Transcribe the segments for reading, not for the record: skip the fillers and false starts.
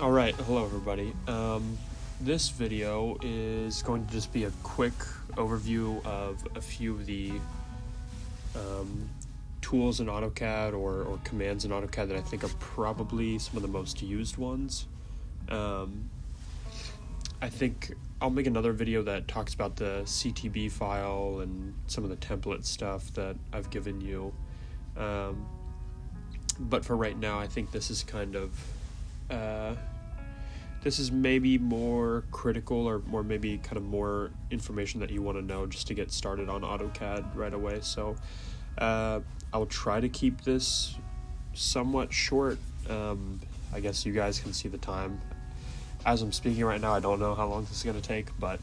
Alright, hello everybody. This video is going to just be a quick overview of a few of the tools in Autocad or commands in Autocad that I think are probably some of the most used ones. I think I'll make another video that talks about the CTB file and some of the template stuff that I've given you. But for right now, I think this is kind of this is maybe more critical or maybe kind of more information that you want to know just to get started on AutoCAD right away. So I'll try to keep this somewhat short. I guess you guys can see the time. As I'm speaking right now, I don't know how long this is going to take, but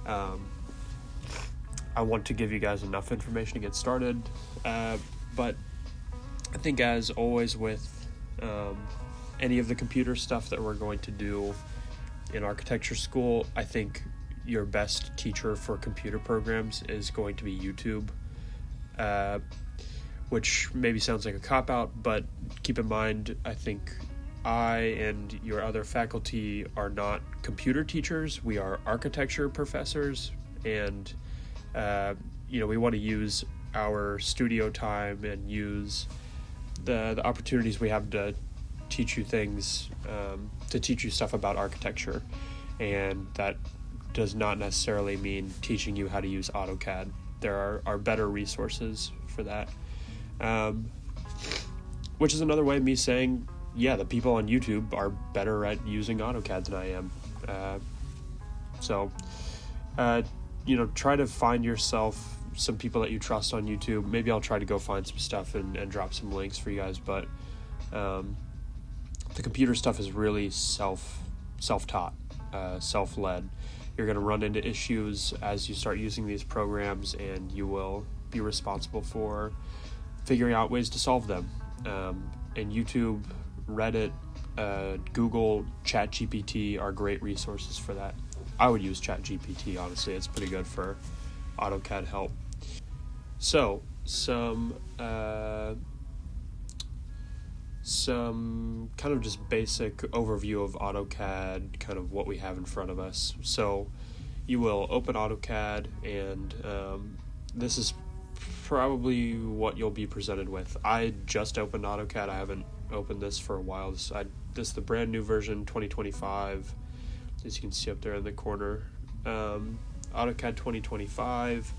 I want to give you guys enough information to get started. But I think, as always with any of the computer stuff that we're going to do in architecture school, I think your best teacher for computer programs is going to be YouTube, which maybe sounds like a cop-out, but keep in mind, I think I and your other faculty are not computer teachers. We are architecture professors, and we want to use our studio time and use the opportunities we have to teach you things, to teach you stuff about architecture. And that does not necessarily mean teaching you how to use AutoCAD. There are better resources for that, which is another way of me saying, yeah, the people on YouTube are better at using AutoCAD than I am. So try to find yourself some people that you trust on YouTube. Maybe I'll try to go find some stuff and drop some links for you guys, but the computer stuff is really self-taught, self-led. You're going to run into issues as you start using these programs, and you will be responsible for figuring out ways to solve them. And YouTube, Reddit, Google, ChatGPT are great resources for that. I would use ChatGPT, honestly. It's pretty good for AutoCAD help. So, some kind of just basic overview of AutoCAD, kind of what we have in front of us. So you will open AutoCAD, and this is probably what you'll be presented with. I just opened AutoCAD. I haven't opened this for a while. This is the brand new version, 2025, as you can see up there in the corner. AutoCAD 2025.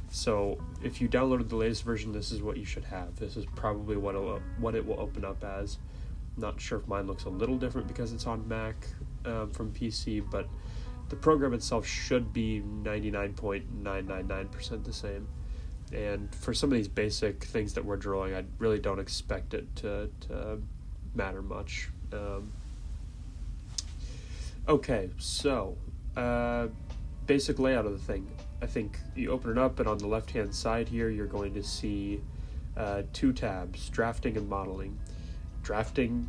So if you downloaded the latest version, this is what you should have. This is probably what it will open up as. Not sure if mine looks a little different because it's on Mac from PC, but the program itself should be 99.999% the same. And for some of these basic things that we're drawing, I really don't expect it to matter much. Okay, so basic layout of the thing. I think you open it up, and on the left-hand side here, you're going to see two tabs, drafting and modeling. Drafting,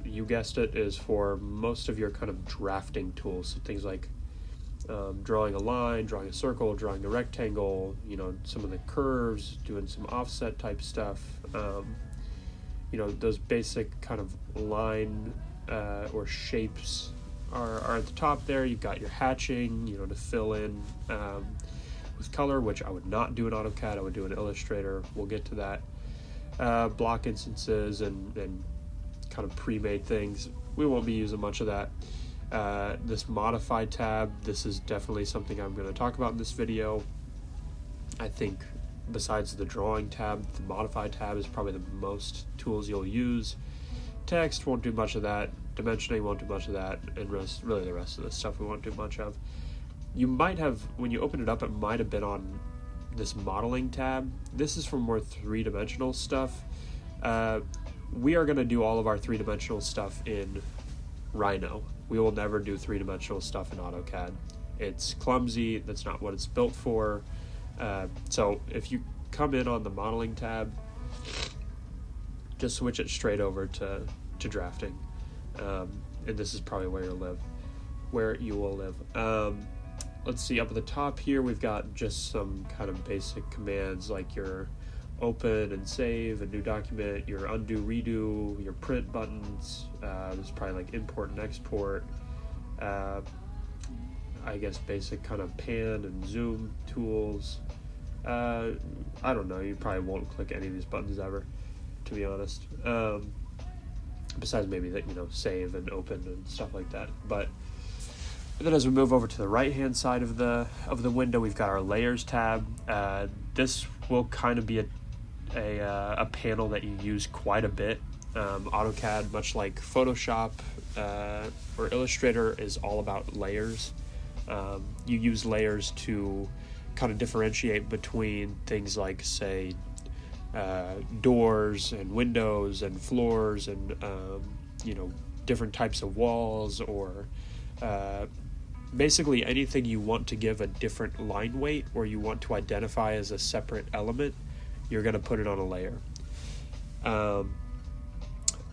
you guessed it, is for most of your kind of drafting tools. So things like drawing a line, drawing a circle, drawing a rectangle, some of the curves, doing some offset type stuff. Those basic kind of line or shapes are at the top there. You've got your hatching, to fill in with color, which I would not do in AutoCAD. I would do in Illustrator. We'll get to that. Block instances and kind of pre-made things. We won't be using much of that. This modify tab, this is definitely something I'm going to talk about in this video. I think besides the drawing tab, the modify tab is probably the most tools you'll use. Text won't do much of that. Dimensioning won't do much of that, and really the rest of this stuff we won't do much of. You might have, when you open it up, it might have been on this modeling tab. This is for more three-dimensional stuff. We are going to do all of our three-dimensional stuff in Rhino. We will never do three-dimensional stuff in AutoCAD. It's clumsy. That's not what it's built for. So if you come in on the modeling tab, just switch it straight over to drafting. And this is probably where you will live. Let's see, up at the top here, we've got just some kind of basic commands like your open and save, a new document, your undo, redo, your print buttons. There's probably like import and export. I guess basic kind of pan and zoom tools. I don't know, you probably won't click any of these buttons ever, to be honest. Besides maybe that, save and open and stuff like that. But and then as we move over to the right hand side of the window, we've got our layers tab. This will kind of be a panel that you use quite a bit. AutoCAD, much like Photoshop or Illustrator, is all about layers. You use layers to kind of differentiate between things like, say, doors and windows and floors and different types of walls, or basically anything you want to give a different line weight or you want to identify as a separate element. You're going to put it on a layer.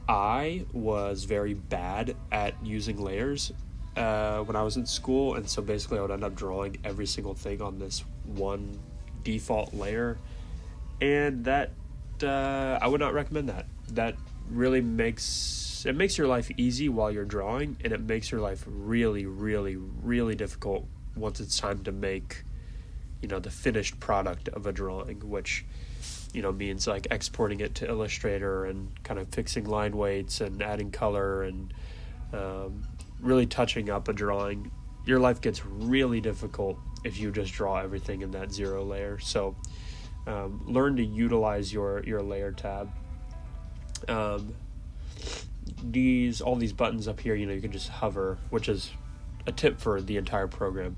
I was very bad at using layers when I was in school, and so basically I would end up drawing every single thing on this one default layer, and that I would not recommend that. That really makes your life easy while you're drawing, and it makes your life really, really, really difficult once it's time to make the finished product of a drawing, which means like exporting it to Illustrator and kind of fixing line weights and adding color and really touching up a drawing. Your life gets really difficult if you just draw everything in that 0 layer. So learn to utilize your layer tab. All these buttons up here, you can just hover, which is a tip for the entire program.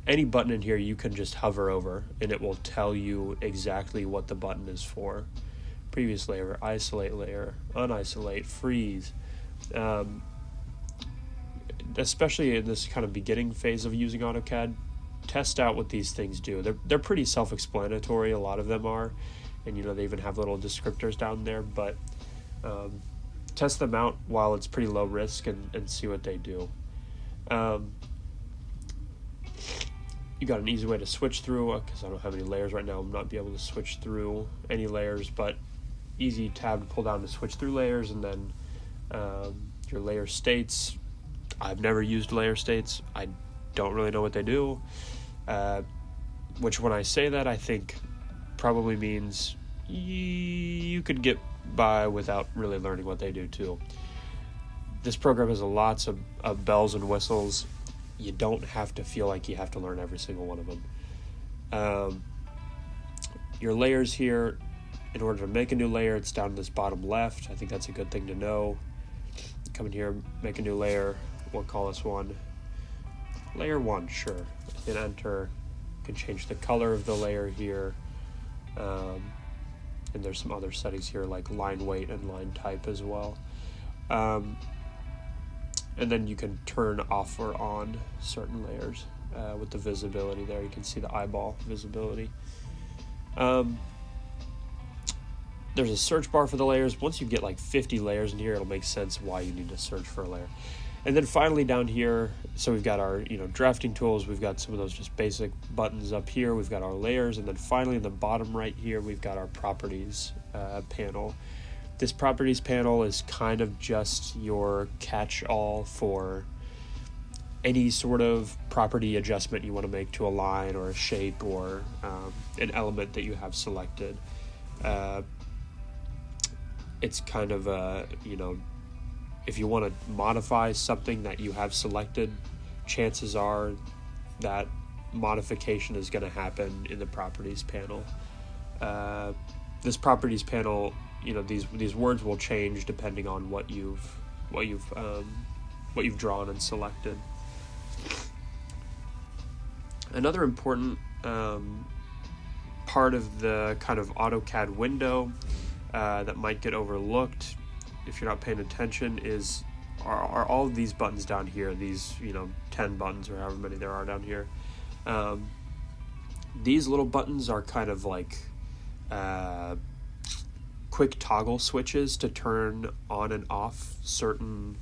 Any button in here you can just hover over and it will tell you exactly what the button is for. Previous layer, isolate layer, unisolate, freeze. Especially in this kind of beginning phase of using AutoCAD, test out what these things do. They're pretty self-explanatory, a lot of them are, and they even have little descriptors down there, but test them out while it's pretty low risk and see what they do. You got an easy way to switch through, because I don't have any layers right now. I'm not be able to switch through any layers, but easy tab to pull down to switch through layers, and then your layer states. I've never used layer states. I don't really know what they do, which when I say that, I think probably means you could get by without really learning what they do too. This program has lots of bells and whistles. You don't have to feel like you have to learn every single one of them. Your layers here, in order to make a new layer, it's down in this bottom left. I think that's a good thing to know. Come in here, make a new layer. We'll call this one layer 1, sure. Hit enter. You can change the color of the layer here. And there's some other settings here like line weight and line type as well. And then you can turn off or on certain layers with the visibility there. You can see the eyeball visibility. There's a search bar for the layers. Once you get like 50 layers in here, it'll make sense why you need to search for a layer. And then finally down here, so we've got our drafting tools. We've got some of those just basic buttons up here. We've got our layers, and then finally in the bottom right here, we've got our properties panel. This properties panel is kind of just your catch-all for any sort of property adjustment you want to make to a line or a shape or an element that you have selected. It's kind of if you want to modify something that you have selected, chances are that modification is going to happen in the properties panel. This properties panel, these words will change depending on what you've drawn and selected. Another important part of the kind of AutoCAD window that might get overlooked if you're not paying attention are all of these buttons down here, these 10 buttons or however many there are down here. These little buttons are kind of like quick toggle switches to turn on and off certain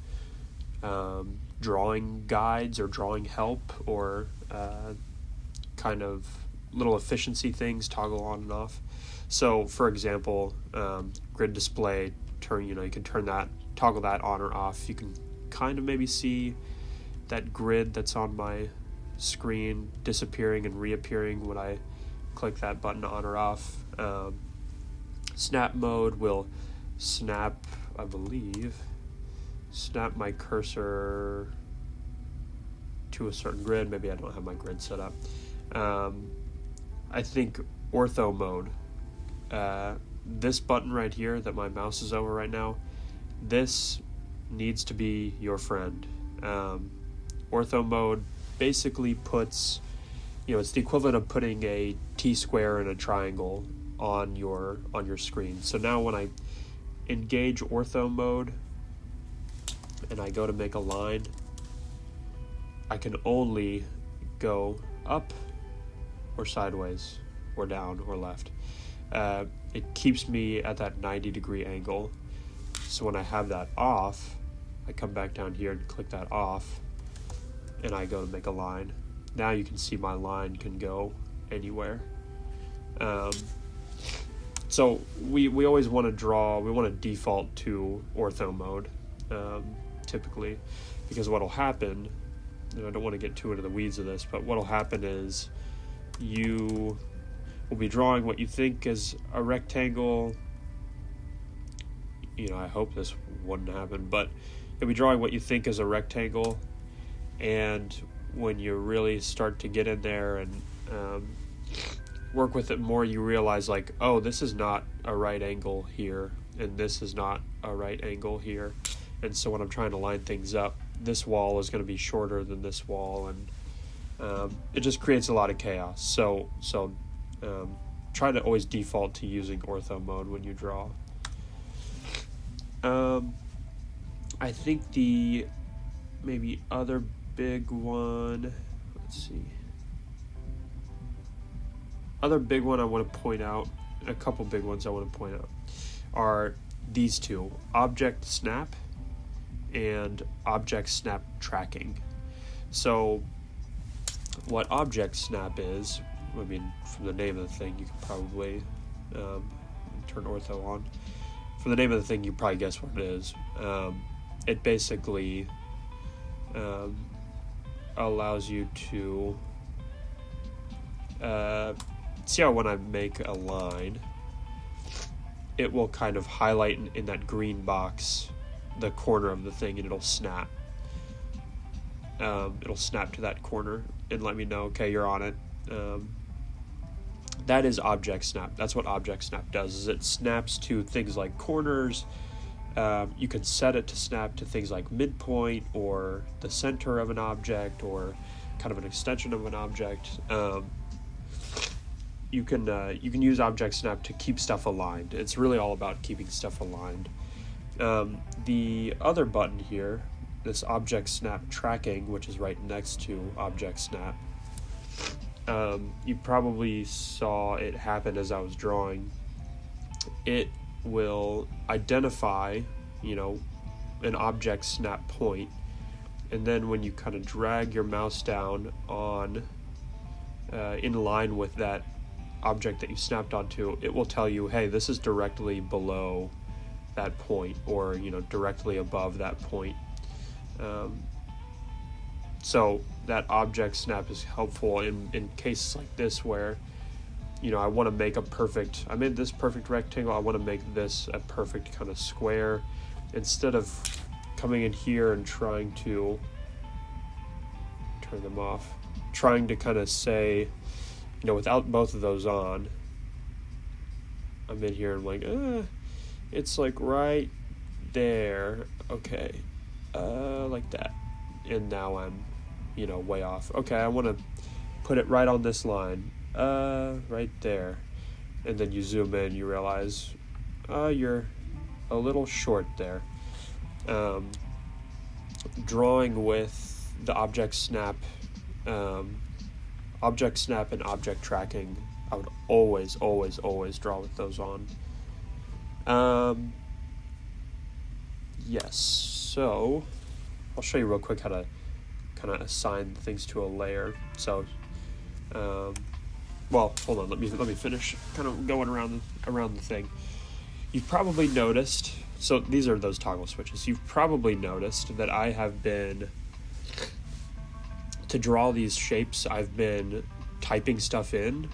drawing guides or drawing help or kind of little efficiency things, toggle on and off. So for example, grid display, you can toggle that on or off. You can kind of maybe see that grid that's on my screen disappearing and reappearing when I click that button on or off. Snap mode will snap, I believe, snap my cursor to a certain grid. Maybe I don't have my grid set up. I think ortho mode, this button right here that my mouse is over right now, this needs to be your friend. Ortho mode basically puts, it's the equivalent of putting a T-square and a triangle on your screen. So now when I engage ortho mode and I go to make a line, I can only go up or sideways or down or left. It keeps me at that 90-degree angle. So when I have that off, I come back down here and click that off, and I go to make a line. Now you can see my line can go anywhere. So we always want to default to ortho mode, typically, because what'll happen, and I don't want to get too into the weeds of this, but what'll happen is you will be drawing what you think is a rectangle. I hope this wouldn't happen, but you'll be drawing what you think is a rectangle, and when you really start to get in there and work with it more, you realize like, oh, this is not a right angle here, and this is not a right angle here. And so when I'm trying to line things up, this wall is going to be shorter than this wall, and it just creates a lot of chaos. So try to always default to using ortho mode when you draw. I think the maybe other big one, let's see. Other big one I want to point out, a couple big ones I want to point out, are these two, object snap and object snap tracking. So what object snap is, I mean, from the name of the thing, you can probably turn ortho on. From the name of the thing, you probably guess what it is. It basically allows you to see how when I make a line, it will kind of highlight in that green box the corner of the thing, and it'll snap. It'll snap to that corner and let me know, okay, you're on it. That is object snap. That's what object snap does, is it snaps to things like corners. You can set it to snap to things like midpoint or the center of an object or kind of an extension of an object. You can use object snap to keep stuff aligned. It's really all about keeping stuff aligned. The other button here, this object snap tracking, which is right next to object snap, you probably saw it happen as I was drawing. It will identify, an object snap point, and then when you kind of drag your mouse down on in line with that object that you snapped onto, it will tell you, hey, this is directly below that point, or directly above that point. So that object snap is helpful in cases like this where I want to make I made this perfect rectangle, I want to make this a perfect kind of square. Instead of coming in here and trying to turn them off, trying to kind of say, without both of those on, I'm in here and I'm like, it's like right there, okay, like that, and now I'm, way off. Okay, I want to put it right on this line, right there, and then you zoom in, you realize, you're a little short there. Drawing with the object snap and object tracking, I would always draw with those on. Yes, so I'll show you real quick how to kind of assign things to a layer. So well, hold on, let me finish kind of going around the thing. You've probably noticed, so these are those toggle switches. You've probably noticed that I have been, to draw these shapes, I've been typing stuff in,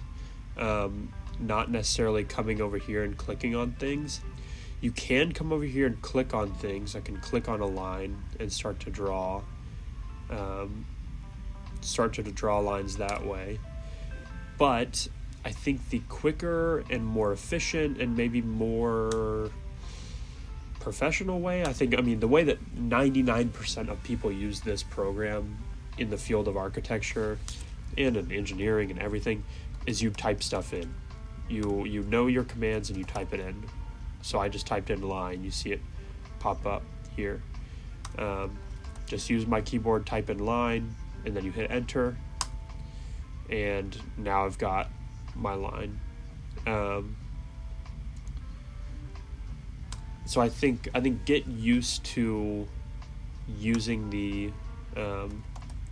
not necessarily coming over here and clicking on things. You can come over here and click on things. I can click on a line and start to draw lines that way. But I think the quicker and more efficient and maybe more professional way, the way that 99% of people use this program in the field of architecture and in engineering and everything, is you type stuff in. You know your commands and you type it in. So I just typed in line. You see it pop up here. Just use my keyboard, type in line, and then you hit enter. And now I've got my line. So I think get used to using the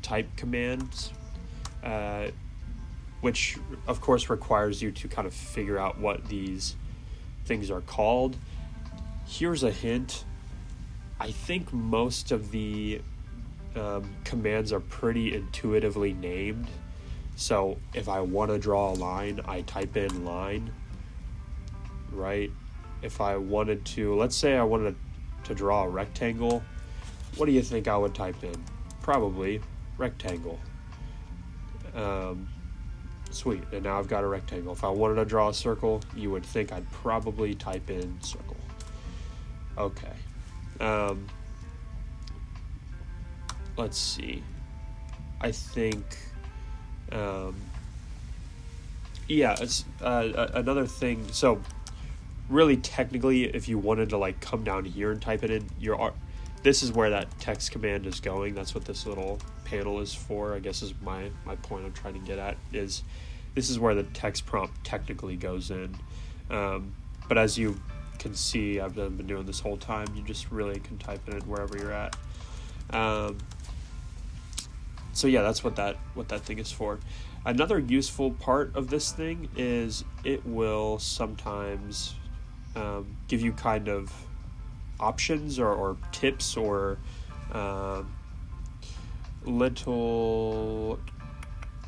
type commands, which of course requires you to kind of figure out what these things are called. Here's a hint. I think most of the commands are pretty intuitively named. So if I want to draw a line, I type in line, right? If I wanted to, let's say I wanted to draw a rectangle, what do you think I would type in? Probably rectangle. Sweet, and now I've got a rectangle. If I wanted to draw a circle, you would think I'd probably type in circle. Okay. Let's see. I think, another thing. So really technically, if you wanted to like come down here and type it in, this is where that text command is going. That's what this little panel is for, I guess, is my point I'm trying to get at, is this is where the text prompt technically goes in. But as you can see, I've been doing this whole time, you just really can type it in wherever you're at. So yeah, that's what that thing is for. Another useful part of this thing is it will sometimes give you kind of options or tips or little,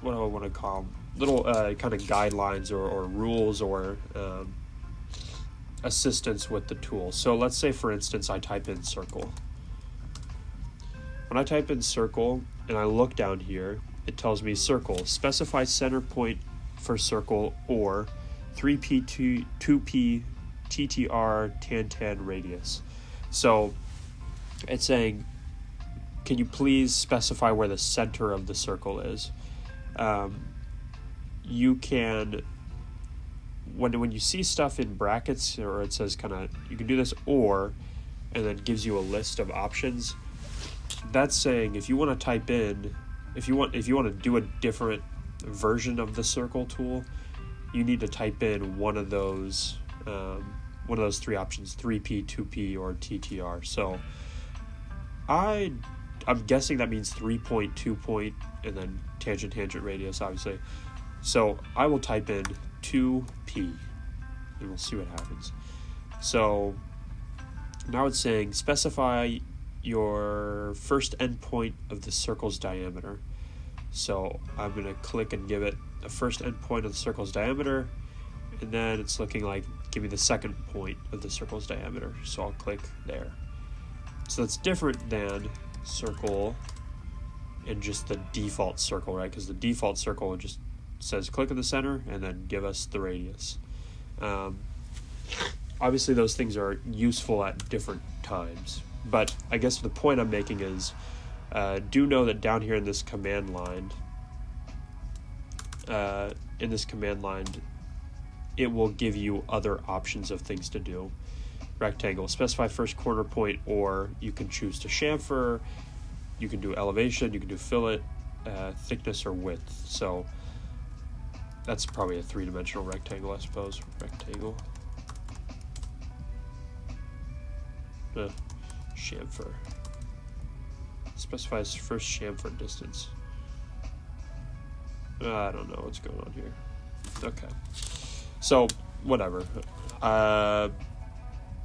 what do I want to call them? Little kind of guidelines or rules or assistance with the tool. So let's say, for instance, I type in circle. When I type in circle and I look down here, it tells me circle. Specify center point for circle or 3p 2p TTR tan radius. So it's saying, can you please specify where the center of the circle is? You can, when you see stuff in brackets, or it says kind of, you can do this or, and then gives you a list of options. That's saying if you want to type in, if you want to do a different version of the circle tool, you need to type in one of those three options: 3p, 2p, or TTR. So I'm guessing that means 3.2 point and then tangent radius, obviously. So I will type in 2p and we'll see what happens. So now it's saying specify your first endpoint of the circle's diameter. So I'm going to click and give it the first endpoint of the circle's diameter, and then it's looking like give me the second point of the circle's diameter. So I'll click there. So that's different than circle and just the default circle, right? Because the default circle just says click in the center and then give us the radius. Obviously those things are useful at different times, but I guess the point I'm making is do know that down here in this command line, it will give you other options of things to do. Rectangle, specify first corner point, or you can choose to chamfer, you can do elevation, you can do fillet, thickness, or width. So that's probably a three-dimensional rectangle, I suppose. Rectangle. Chamfer. Specifies first chamfer distance. I don't know what's going on here. Okay. So, whatever.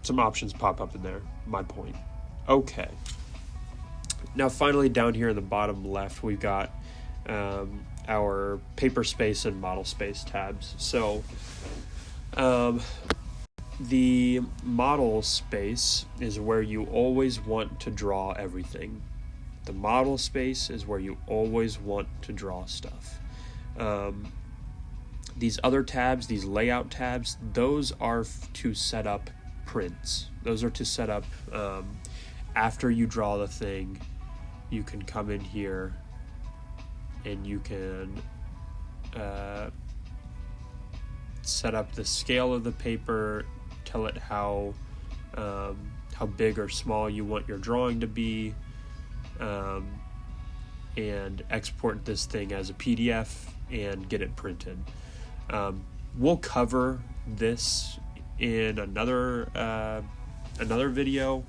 Some options pop up in there. My point. Okay. Now, finally, down here in the bottom left, we've got our paper space and model space tabs. So, the model space is where you always want to draw everything. The model space is where you always want to draw stuff. These other tabs, these layout tabs, those are to set up prints. Those are to set up after you draw the thing. You can come in here and you can set up the scale of the paper, tell it how big or small you want your drawing to be, and export this thing as a PDF and get it printed. We'll cover this in another video,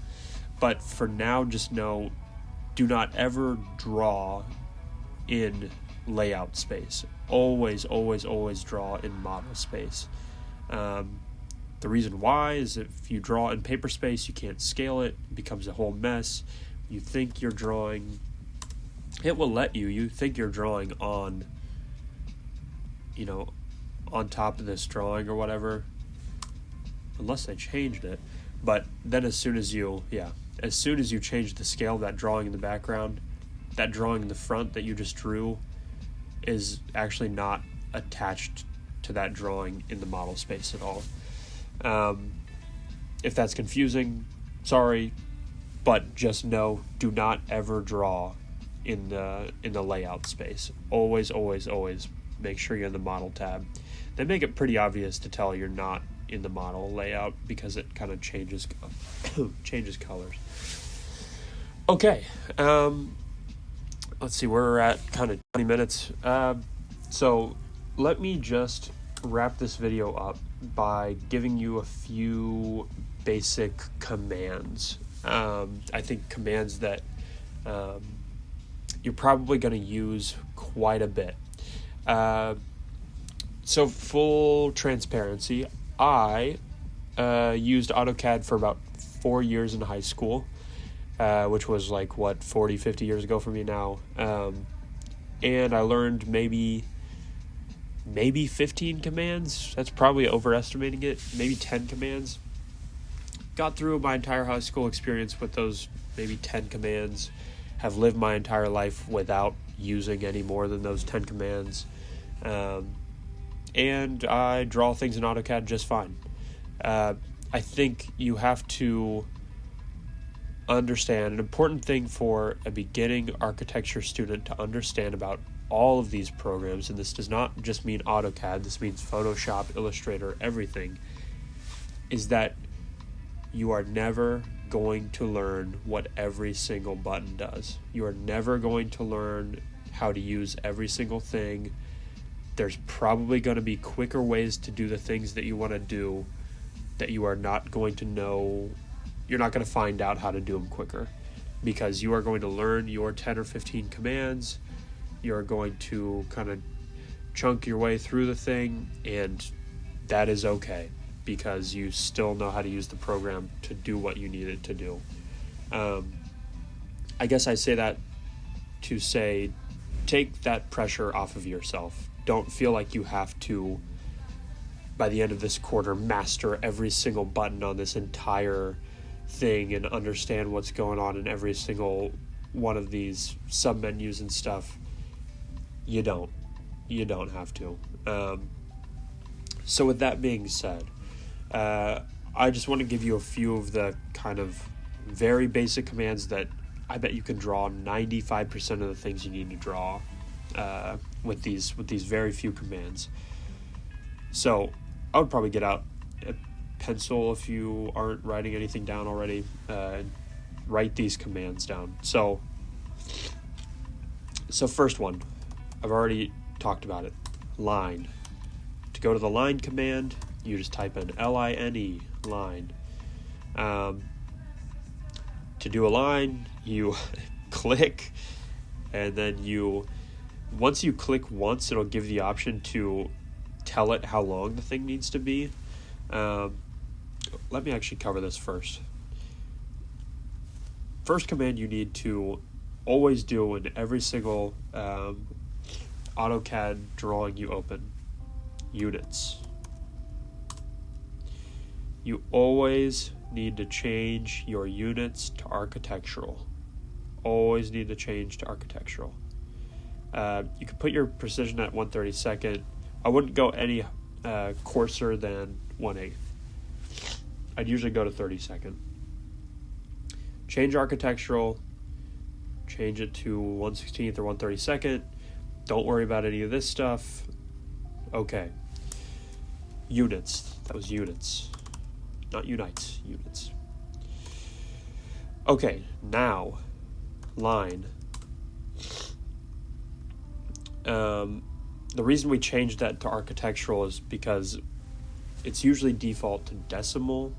but for now, just know, do not ever draw in layout space. Always draw in model space. The reason why is if you draw in paper space, you can't scale it. It becomes a whole mess. You think you're drawing, it will let you think you're drawing on, on top of this drawing or whatever, unless they changed it. But then as soon as you change the scale of that drawing in the background, that drawing in the front that you just drew is actually not attached to that drawing in the model space at all. If that's confusing, sorry, but just know, do not ever draw in the layout space. Always make sure you're in the model tab. They make it pretty obvious to tell you're not in the model layout because it kind of changes colors. Okay, let's see, we're at kind of 20 minutes. So let me just wrap this video up by giving you a few basic commands. I think commands that you're probably going to use quite a bit. So full transparency, I used Autocad for about 4 years in high school, which was 40-50 years ago for me now. And I learned maybe 15 commands. That's probably overestimating it. Maybe 10 commands. Got through my entire high school experience with those maybe 10 commands. Have lived my entire life without using any more than those 10 commands. And I draw things in AutoCAD just fine. I think you have to understand, an important thing for a beginning architecture student to understand about all of these programs, and this does not just mean AutoCAD, this means Photoshop, Illustrator, everything, is that you are never going to learn what every single button does. You are never going to learn how to use every single thing. There's probably going to be quicker ways to do the things that you want to do that you are not going to know. You're not going to find out how to do them quicker because you are going to learn your 10 or 15 commands. You're going to kind of chunk your way through the thing, and that is okay because you still know how to use the program to do what you need it to do. I guess I say that to say, take that pressure off of yourself. Don't feel like you have to, by the end of this quarter, master every single button on this entire thing and understand what's going on in every single one of these sub-menus and stuff. You don't have to. So with that being said, I just want to give you a few of the kind of very basic commands that I bet you can draw 95% of the things you need to draw with these very few commands. So I would probably get out a pencil if you aren't writing anything down already. Write these commands down. So first one, I've already talked about it. Line. To go to the line command, you just type in L-I-N-E, line. To do a line, you click, and then once you click once, it'll give the option to tell it how long the thing needs to be. Let me actually cover this first. First command you need to always do in every single AutoCAD drawing you open: units. You always need to change your units to architectural. Always need to change to architectural. You can put your precision at 1/32. I wouldn't go any coarser than 1/8. I'd usually go to 32nd. Change architectural. Change it to 1/16 or 1/32. Don't worry about any of this stuff. Okay. Units. That was units. Not unites. Units. Okay, now line. The reason we changed that to architectural is because it's usually default to decimal,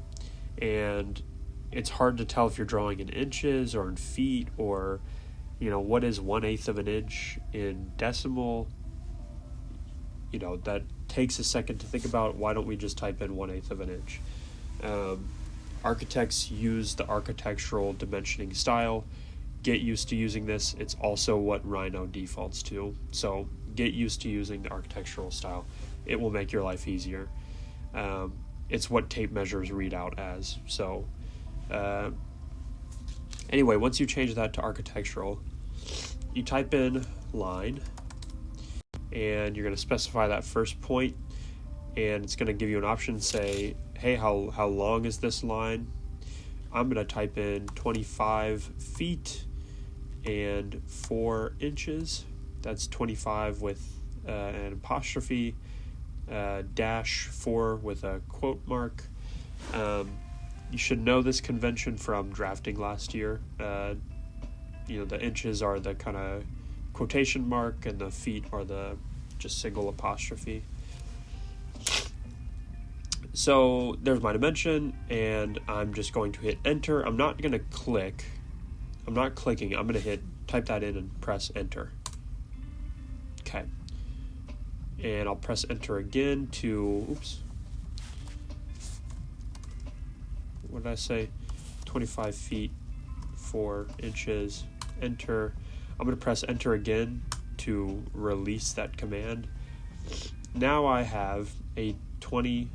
and it's hard to tell if you're drawing in inches or in feet, or what is 1/8 of an inch in decimal. That takes a second to think about. Why don't we just type in 1/8 of an inch? Architects use the architectural dimensioning style. Get used to using this. It's also what Rhino defaults to. So get used to using the architectural style. It will make your life easier. It's what tape measures read out as. So anyway, once you change that to architectural, you type in line, and you're going to specify that first point, and it's going to give you an option, say, hey, how long is this line? I'm going to type in 25 feet and 4 inches. That's 25 with an apostrophe, dash 4 with a quote mark. You should know this convention from drafting last year. The inches are the kind of quotation mark, and the feet are the just single apostrophe. So there's my dimension, and I'm just going to hit enter. I'm not going to click. I'm not clicking. I'm going to type that in and press enter. Okay. And I'll press enter again to, what did I say? 25 feet, 4 inches, enter. I'm going to press enter again to release that command. Now I have a 20, you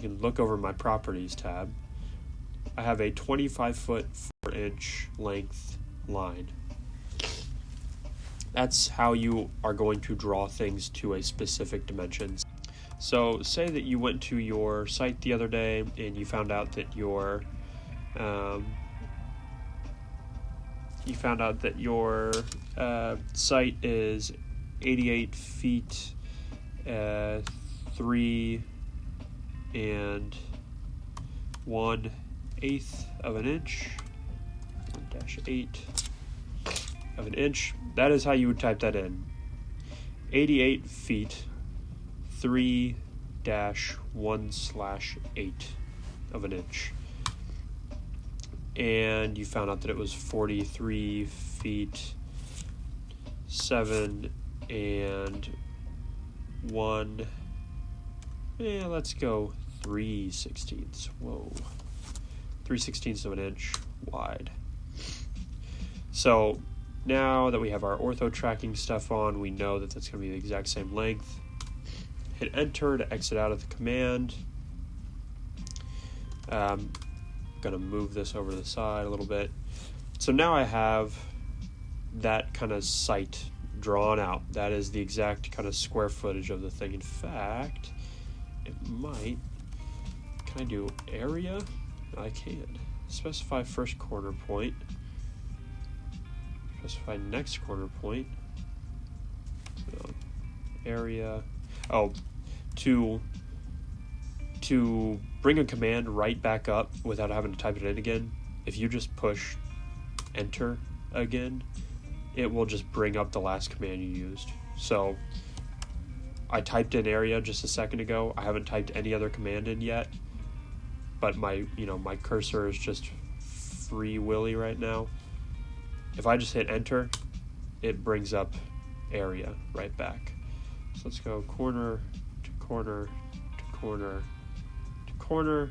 can look over my properties tab. I have a 25 foot, 4 inch length line. That's how you are going to draw things to a specific dimension. So say that you went to your site the other day and you found out that your site is 88 feet 3 1/8 of an inch, 1-8 of an inch. That is how you would type that in. 88 feet 3-1/8 of an inch. And you found out that it was 43 feet 7 1. Let's go 3/16. Whoa. 3/16 of an inch wide. So now that we have our ortho tracking stuff on, we know that that's going to be the exact same length. Hit enter to exit out of the command. I'm going to move this over to the side a little bit. So now I have that kind of site drawn out. That is the exact kind of square footage of the thing. In fact, it might. Can I do area? I can. Specify first corner point. Specify next corner point. So, area. Oh, to bring a command right back up without having to type it in again, if you just push enter again, it will just bring up the last command you used. So I typed in area just a second ago. I haven't typed any other command in yet, but my cursor is just free willy right now. If I just hit enter, it brings up area right back. So let's go corner to corner to corner to corner.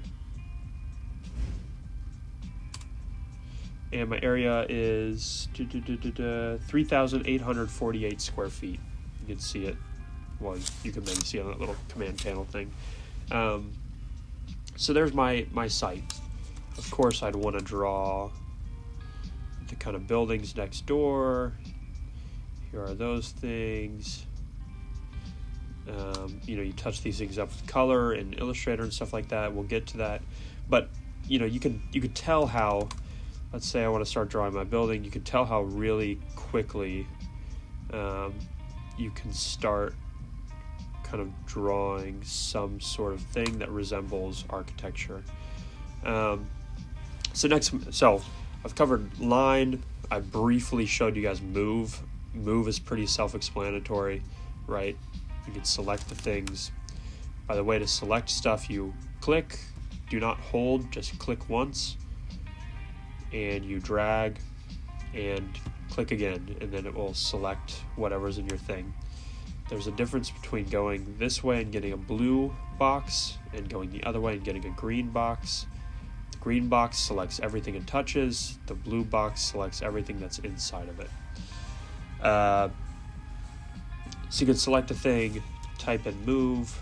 And my area is 3,848 square feet. You can see it. Well, you can maybe see it on that little command panel thing. So there's my site. Of course, I'd want to draw the kind of buildings next door. Here are those things. You touch these things up with color and Illustrator and stuff like that. We'll get to that. But, you could tell how, let's say I want to start drawing my building, you can tell how really quickly you can start kind of drawing some sort of thing that resembles architecture. So I've covered line. I briefly showed you guys move. Move is pretty self-explanatory, right? You can select the things. By the way, to select stuff, you click, do not hold, just click once, and you drag and click again, and then it will select whatever's in your thing. There's a difference between going this way and getting a blue box and going the other way and getting a green box. The green box selects everything it touches. The blue box selects everything that's inside of it. So you can select a thing, type in move,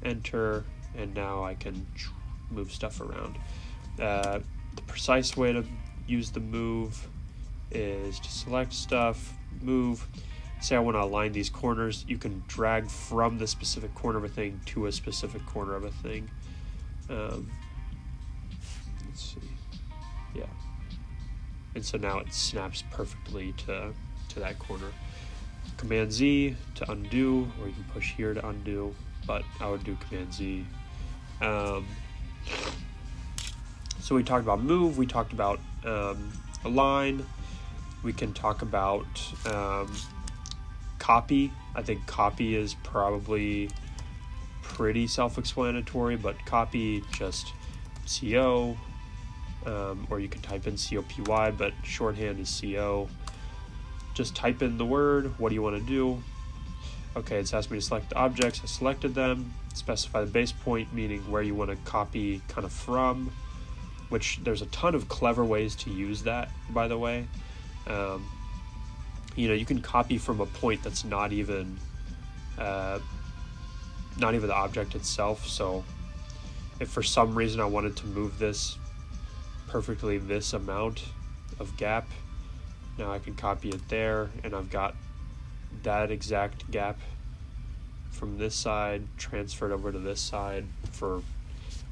enter, and now I can move stuff around. The precise way to use the move is to select stuff, move. Say I want to align these corners, you can drag from the specific corner of a thing to a specific corner of a thing. Let's see. Yeah. And so now it snaps perfectly to that corner. Command Z to undo, or you can push here to undo, but I would do Command Z. So we talked about move, we talked about align, we can talk about copy. I think copy is probably pretty self-explanatory, but copy just CO, or you can type in COPY, but shorthand is CO. Just type in the word, what do you want to do? Okay, it's asked me to select the objects, I selected them. Specify the base point, meaning where you want to copy kind of from, which there's a ton of clever ways to use that, by the way. You can copy from a point that's not even the object itself. So if for some reason I wanted to move this perfectly this amount of gap, now I can copy it there, and I've got that exact gap from this side transferred over to this side. For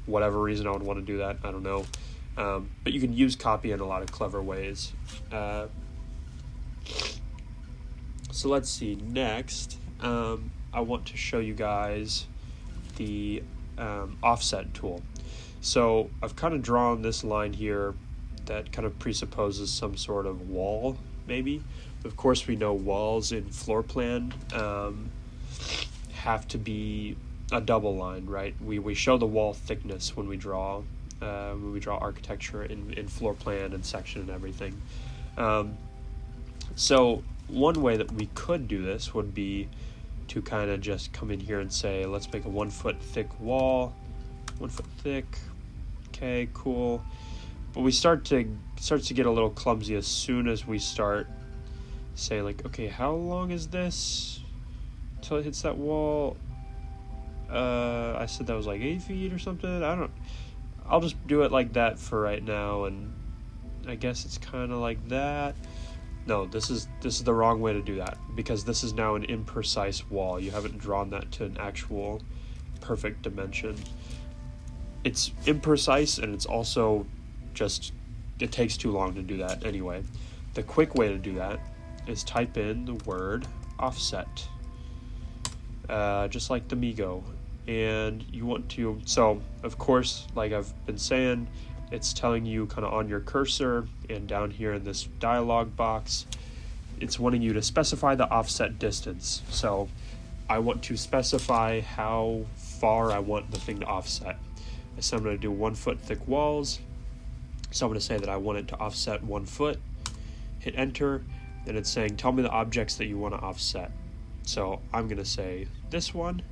whatever reason I would want to do that, I don't know. But you can use copy in a lot of clever ways. So let's see, next I want to show you guys the offset tool. So I've kind of drawn this line here that kind of presupposes some sort of wall, maybe. Of course, we know walls in floor plan have to be a double line, right? We show the wall thickness when we draw architecture in floor plan and section and everything. So one way that we could do this would be to kind of just come in here and say, let's make a 1 foot thick wall, 1 foot thick. Okay, cool. But we starts to get a little clumsy as soon as we start saying, like, okay, how long is this until it hits that wall? I said that was like 8 feet or something. I'll just do it like that for right now, and I guess it's kind of like that. No, this is the wrong way to do that, because this is now an imprecise wall. You haven't drawn that to an actual perfect dimension. It's imprecise, and it's also just, it takes too long to do that anyway. The quick way to do that is type in the word offset, just like the Migo. And you want to, so of course, like I've been saying, it's telling you kind of on your cursor and down here in this dialog box, it's wanting you to specify the offset distance. So I want to specify how far I want the thing to offset. So I'm going to do 1 foot thick walls. So I'm going to say that I want it to offset 1 foot, hit enter, and it's saying, tell me the objects that you want to offset. So I'm going to say this one,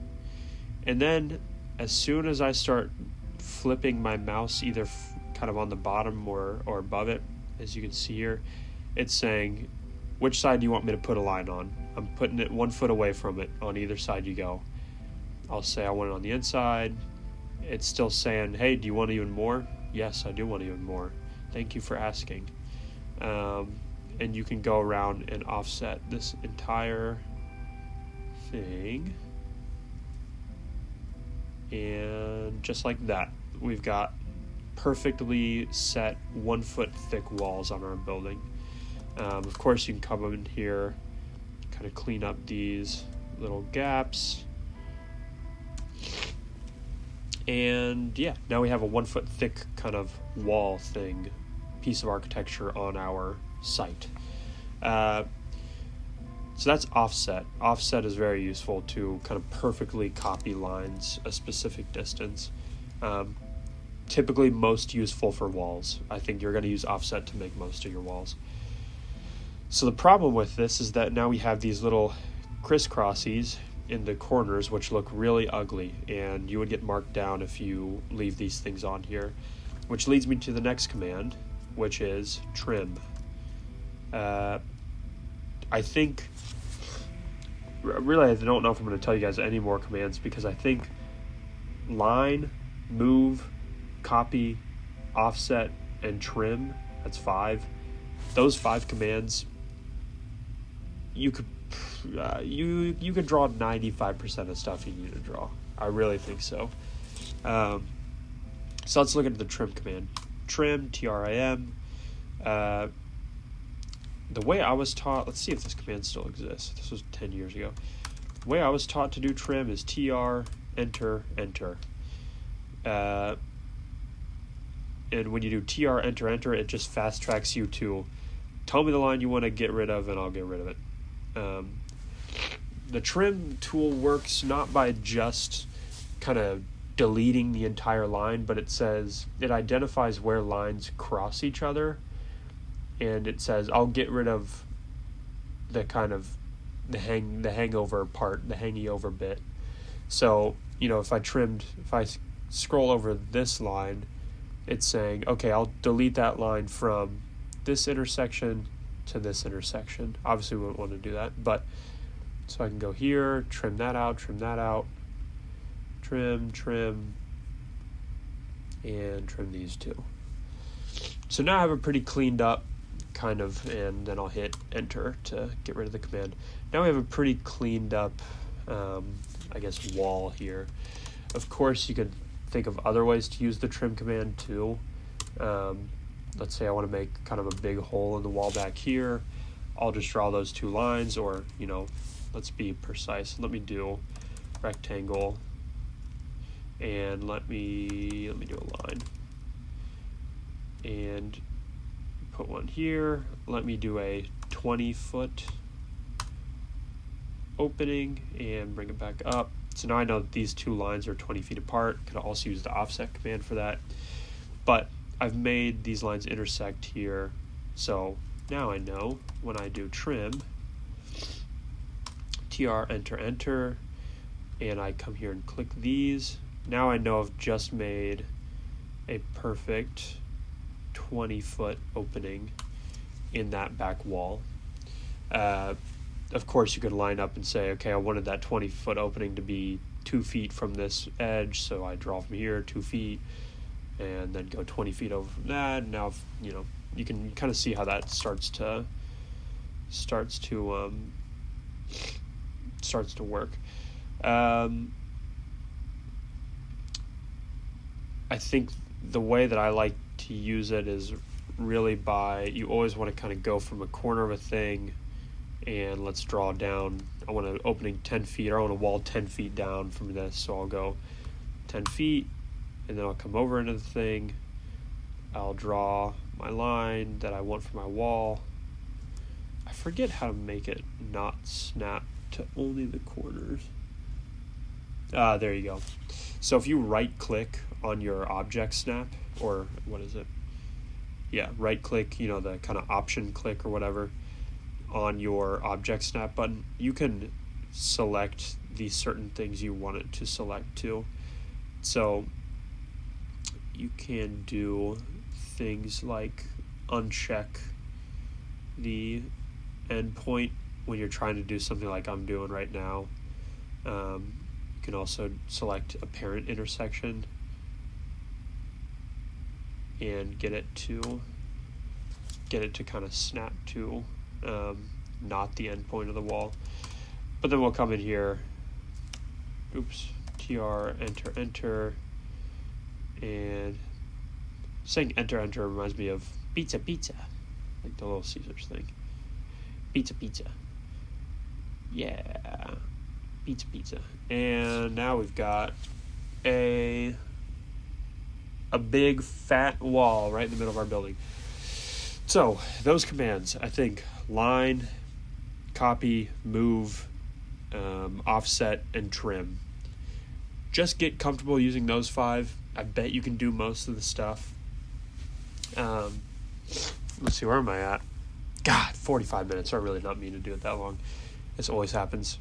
And then as soon as I start flipping my mouse either kind of on the bottom or above it, as you can see here, it's saying, which side do you want me to put a line on? I'm putting it 1 foot away from it on either side you go. I'll say I want it on the inside. It's still saying, hey, do you want even more? Yes, I do want even more. Thank you for asking. And you can go around and offset this entire thing. And just like that, we've got perfectly set 1 foot thick walls on our building. Of course, you can come in here, kind of clean up these little gaps. And yeah, now we have a 1 foot thick kind of wall thing, piece of architecture on our site. So that's offset. Offset is very useful to kind of perfectly copy lines a specific distance. Typically most useful for walls. I think you're going to use offset to make most of your walls. So the problem with this is that now we have these little crisscrossies in the corners which look really ugly, and you would get marked down if you leave these things on here, which leads me to the next command, which is trim. I think, really I don't know if I'm going to tell you guys any more commands, because I think line, move, copy, offset, and trim, that's 5. Those 5 commands, you could you could draw 95% of stuff you need to draw. I really think so. So let's look at the trim command. Trim, T-R-I-M. The way I was taught, let's see if this command still exists. This was 10 years ago. The way I was taught to do trim is TR, enter, enter. And when you do TR, enter, enter, it just fast tracks you to tell me the line you want to get rid of, and I'll get rid of it. The trim tool works not by just kind of deleting the entire line, but it identifies where lines cross each other, and it says I'll get rid of the kind of the hangover part, the hangy over bit. So, if I scroll over this line, it's saying, okay, I'll delete that line from this intersection to this intersection. Obviously we wouldn't want to do that, but so I can go here, trim that out, trim, and trim these two. So now I have a pretty cleaned up kind of, and then I'll hit enter to get rid of the command. Now we have a pretty cleaned up, I guess, wall here. Of course, you could think of other ways to use the trim command too. Let's say I want to make kind of a big hole in the wall back here. I'll just draw those 2 lines, or, let's be precise. Let me do rectangle, and let me do a line, and put one here. Let me do a 20-foot opening and bring it back up. So now I know that these 2 lines are 20 feet apart. Could also use the offset command for that. But I've made these lines intersect here. So now I know when I do trim, TR, enter, enter, and I come here and click these. Now I know I've just made a perfect 20-foot opening in that back wall. Of course, you could line up and say, okay, I wanted that 20-foot opening to be 2 feet from this edge, so I draw from here 2 feet, and then go 20 feet over from that. And now, you can kind of see how that starts to work. I think the way that I like to use it is really you always want to kind of go from a corner of a thing, and let's draw down. I want an opening 10 feet, or I want a wall 10 feet down from this, so I'll go 10 feet, and then I'll come over into the thing. I'll draw my line that I want for my wall. I forget how to make it not snap to only the corners. There you go. So if you right click on your object snap, or what is it? Yeah, right click, the kind of option click or whatever on your object snap button, you can select the certain things you want it to select to. So you can do things like uncheck the endpoint when you're trying to do something like I'm doing right now. You can also select a parent intersection and get it to kind of snap to not the endpoint of the wall. But then we'll come in here, tr, enter, and saying enter reminds me of pizza, like the Little Caesars thing. Pizza. Yeah, pizza. And now we've got a big fat wall right in the middle of our building. So those commands, I think, line, copy, move, offset, and trim. Just get comfortable using those 5. I bet you can do most of the stuff. Let's see, where am I at? God, 45 minutes. I really not mean to do it that long. This always happens.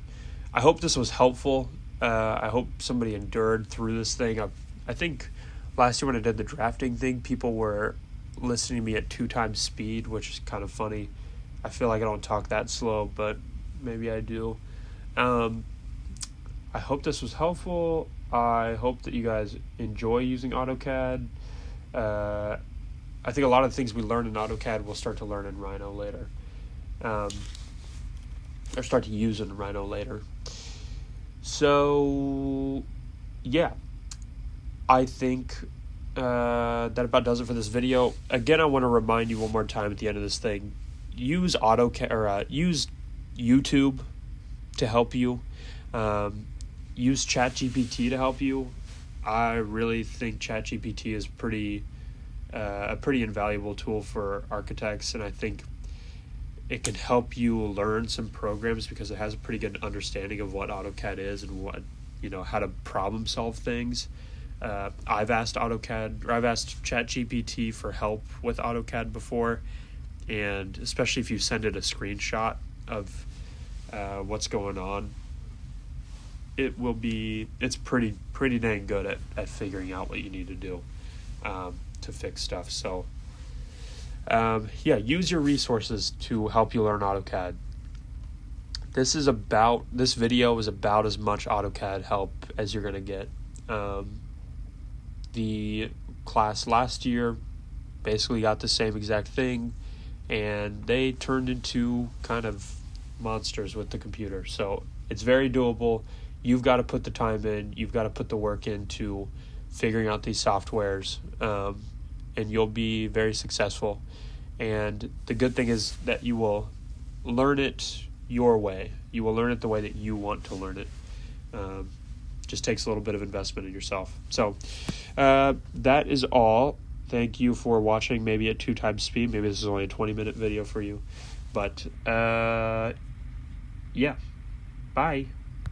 I hope this was helpful. I hope somebody endured through this thing. I think last year when I did the drafting thing, people were listening to me at 2 times speed, which is kind of funny. I feel like I don't talk that slow, but maybe I do. I hope this was helpful. I hope that you guys enjoy using AutoCAD. I think a lot of the things we learn in AutoCAD we'll start to learn in Rhino later. Or start to use in Rhino later. So, yeah. I think that about does it for this video. Again, I want to remind you one more time at the end of this thing. Use AutoCAD or use YouTube to help you. Use ChatGPT to help you. I really think ChatGPT is a pretty invaluable tool for architects, and I think it can help you learn some programs because it has a pretty good understanding of what AutoCAD is and what, how to problem solve things. I've asked ChatGPT for help with AutoCAD before, and especially if you send it a screenshot of what's going on, it's pretty dang good at figuring out what you need to do to fix stuff. So use your resources to help you learn AutoCAD. This video is about as much AutoCAD help as you're going to get. The class last year basically got the same exact thing, and they turned into kind of monsters with the computer. So it's very doable. You've got to put the time in. You've got to put the work into figuring out these softwares, and you'll be very successful. And the good thing is that you will learn it your way. You will learn it the way that you want to learn it. Just takes a little bit of investment in yourself. So that is all. Thank you for watching, maybe at 2 times speed. Maybe this is only a 20-minute video for you. But, yeah. Bye.